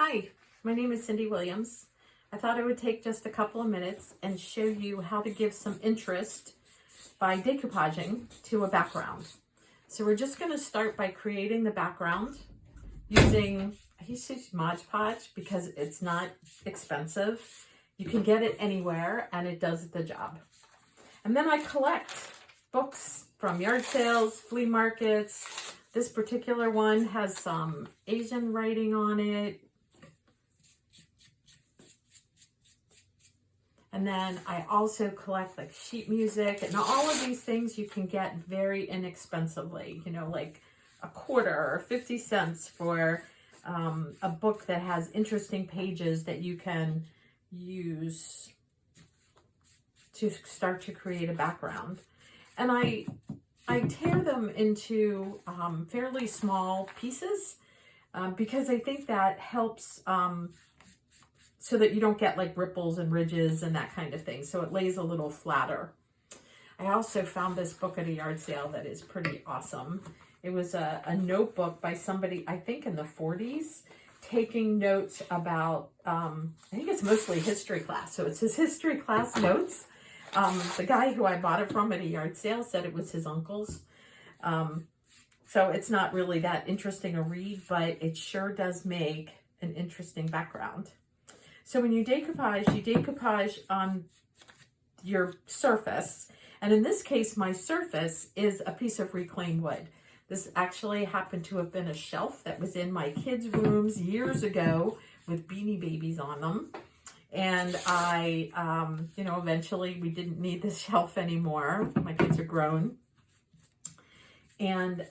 Hi, my name is Cindy Williams. I thought I would take just a couple of minutes and show you how to give some interest by decoupaging to a background. So we're just going to start by creating the background using, I use Mod Podge because it's not expensive. You can get it anywhere and it does the job. And then I collect books from yard sales, flea markets. This particular one has some Asian writing on it. And then I also collect like sheet music, and all of these things you can get very inexpensively, you know, like a quarter or 50 cents for a book that has interesting pages that you can use to start to create a background. And I tear them into fairly small pieces because I think that helps so that you don't get like ripples and ridges and that kind of thing. So it lays a little flatter. I also found this book at a yard sale that is pretty awesome. It was a notebook by somebody, I think in the 40s, taking notes about, I think it's mostly history class. So it's his history class notes. The guy who I bought it from at a yard sale said it was his uncle's. So it's not really that interesting a read, but it sure does make an interesting background. So when you decoupage on your surface, and in this case, my surface is a piece of reclaimed wood. This actually happened to have been a shelf that was in my kids' rooms years ago with Beanie Babies on them. And I, eventually we didn't need this shelf anymore. My kids are grown. And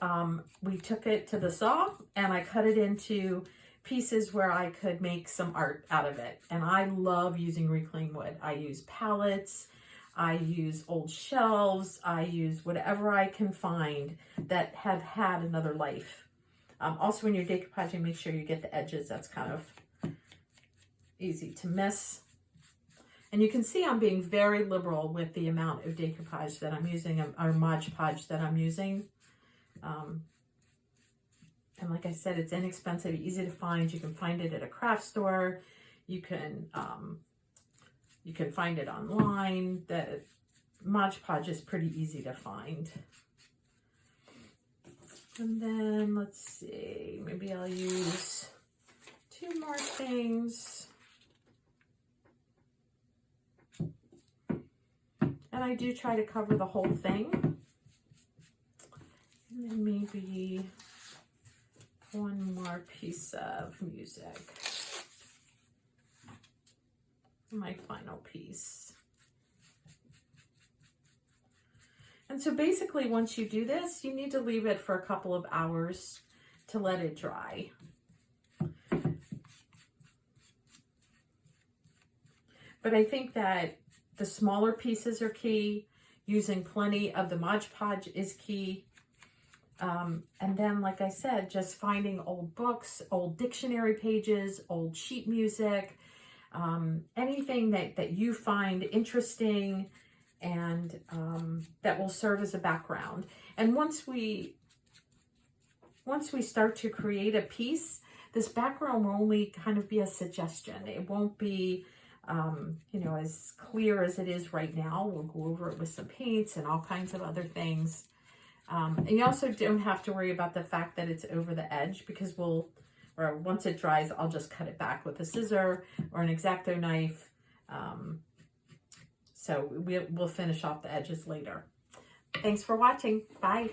we took it to the saw and I cut it into pieces where I could make some art out of it. And I love using reclaimed wood. I use pallets, I use old shelves, I use whatever I can find that have had another life. Also, when you're decoupaging, make sure you get the edges. That's kind of easy to miss. And you can see I'm being very liberal with the amount of decoupage that I'm using, or Mod Podge that I'm using. And like I said, it's inexpensive, easy to find. You can find it at a craft store. You can find it online. The Mod Podge is pretty easy to find. And then let's see, maybe I'll use 2 more things. And I do try to cover the whole thing. And then maybe 1 more piece of music. My final piece. And so basically once you do this, you need to leave it for a couple of hours to let it dry. But I think that the smaller pieces are key. Using plenty of the Mod Podge is key. And then, like I said, just finding old books, old dictionary pages, old sheet music, anything that you find interesting and that will serve as a background. And once we start to create a piece, this background will only kind of be a suggestion. It won't be as clear as it is right now. We'll go over it with some paints and all kinds of other things. And you also don't have to worry about the fact that it's over the edge, because once it dries, I'll just cut it back with a scissor or an X-Acto knife. So we'll finish off the edges later. Thanks for watching. Bye.